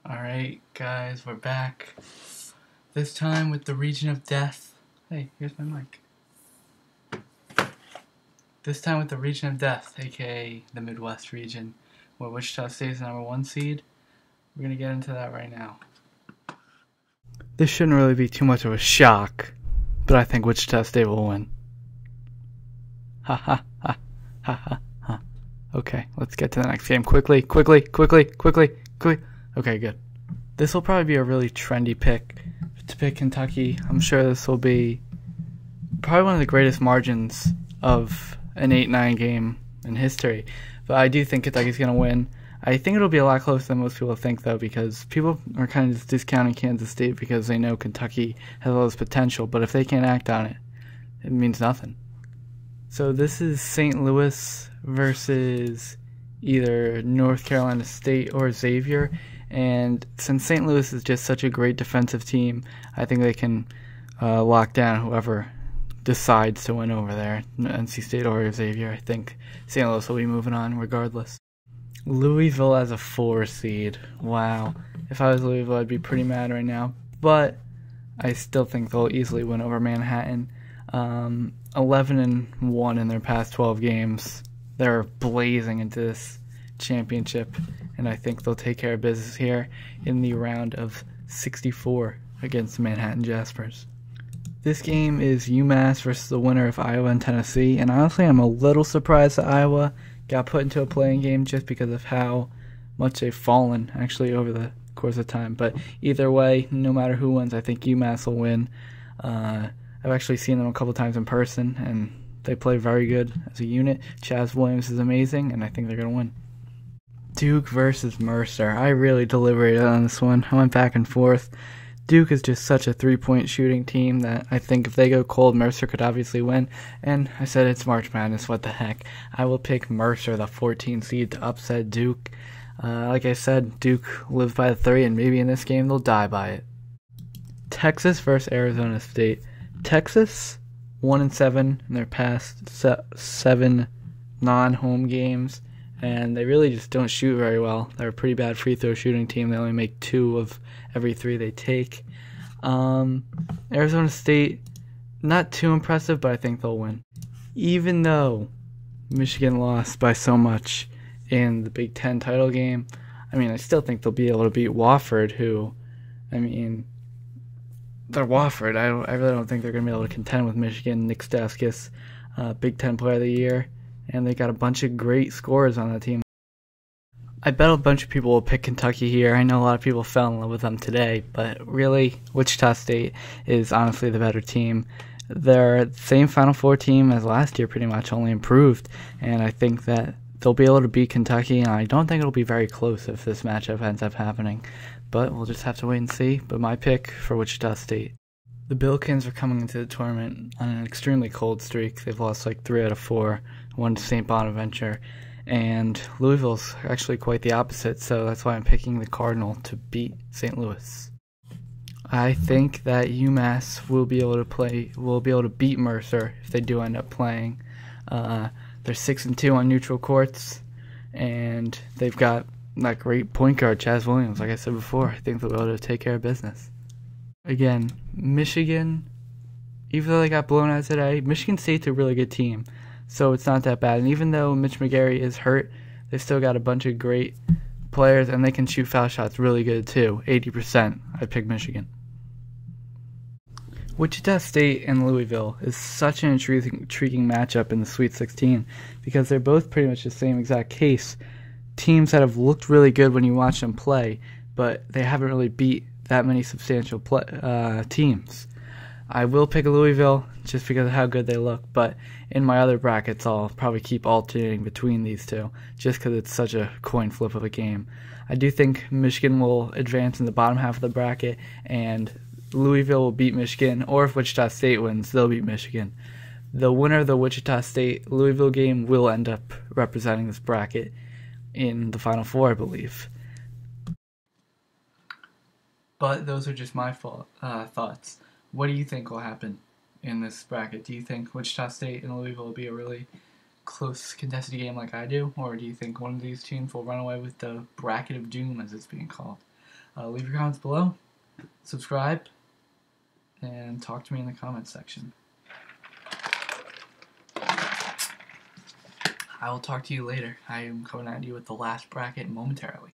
Alright, guys, we're back. This time with the region of death. Hey, here's my mic. This time with the region of death, aka the Midwest region, where Wichita State is the #1 seed. We're gonna get into that right now. This shouldn't really be too much of a shock, but I think Wichita State will win. Ha ha ha ha ha ha. Okay, let's get to the next game quickly. Okay, good. This will probably be a really trendy pick to pick Kentucky. I'm sure this will be probably one of the greatest margins of an 8-9 game in history. But I do think Kentucky's going to win. I think it'll be a lot closer than most people think, though, because people are kind of just discounting Kansas State because they know Kentucky has all this potential. But if they can't act on it, it means nothing. So this is St. Louis versus either North Carolina State or Xavier. And since St. Louis is just such a great defensive team, I think they can lock down whoever decides to win over there, NC State or Xavier. I think St. Louis will be moving on regardless. Louisville as a 4 seed. Wow. If I was Louisville, I'd be pretty mad right now. But I still think they'll easily win over Manhattan. 11-1 in their past 12 games. They're blazing into this championship, and I think they'll take care of business here in the round of 64 against the Manhattan Jaspers. This game is Umass versus the winner of Iowa and Tennessee, and honestly I'm a little surprised that Iowa got put into a playing game just because of how much they've fallen actually over the course of time. But either way, no matter who wins, I think Umass will win. I've actually seen them a couple times in person, and they play very good as a unit. Chaz Williams is amazing, and I think they're going to win. Duke versus Mercer. I really deliberated on this one. I went back and forth. Duke is just such a three-point shooting team that I think if they go cold, Mercer could obviously win. And I said it's March Madness, what the heck. I will pick Mercer, the 14 seed, to upset Duke. Like I said, Duke lives by the 3, and maybe in this game they'll die by it. Texas versus Arizona State. Texas 1-7 in their past 7 non-home games, and they really just don't shoot very well. They're a pretty bad free throw shooting team. They only make 2 of every 3 they take. Arizona State, not too impressive, but I think they'll win. Even though Michigan lost by so much in the Big Ten title game, I still think they'll be able to beat Wofford, who, they're Wofford. I really don't think they're going to be able to contend with Michigan. Nick Stauskas, Big Ten Player of the Year, and they got a bunch of great scorers on the team. I bet a bunch of people will pick Kentucky here. I know a lot of people fell in love with them today, but really, Wichita State is honestly the better team. They're the same Final Four team as last year, pretty much, only improved, and I think that they'll be able to beat Kentucky, and I don't think it'll be very close if this matchup ends up happening. But we'll just have to wait and see. But my pick for Wichita State. The Billikens are coming into the tournament on an extremely cold streak. They've lost like 3 out of 4, one to St. Bonaventure. And Louisville's actually quite the opposite, so that's why I'm picking the Cardinal to beat St. Louis. I think that Umass will be able to beat Mercer if they do end up playing. They're 6-2 on neutral courts, and they've got that great point guard, Chaz Williams. Like I said before, I think they'll be able to take care of business. Again, Michigan, even though they got blown out today, Michigan State's a really good team, so it's not that bad. And even though Mitch McGary is hurt, they've still got a bunch of great players, and they can shoot foul shots really good too, 80%. I pick Michigan. Wichita State and Louisville is such an intriguing matchup in the Sweet 16 because they're both pretty much the same exact case. Teams that have looked really good when you watch them play, but they haven't really beat that many substantial teams. I will pick Louisville just because of how good they look, but in my other brackets I'll probably keep alternating between these two just because it's such a coin flip of a game. I do think Michigan will advance in the bottom half of the bracket, and Louisville will beat Michigan, or if Wichita State wins, they'll beat Michigan. The winner of the Wichita State-Louisville game will end up representing this bracket in the Final Four, I believe. But those are just my thoughts. What do you think will happen in this bracket? Do you think Wichita State and Louisville will be a really close contested game like I do? Or do you think one of these teams will run away with the bracket of doom, as it's being called? Leave your comments below, subscribe, and talk to me in the comments section. I will talk to you later. I am coming at you with the last bracket momentarily.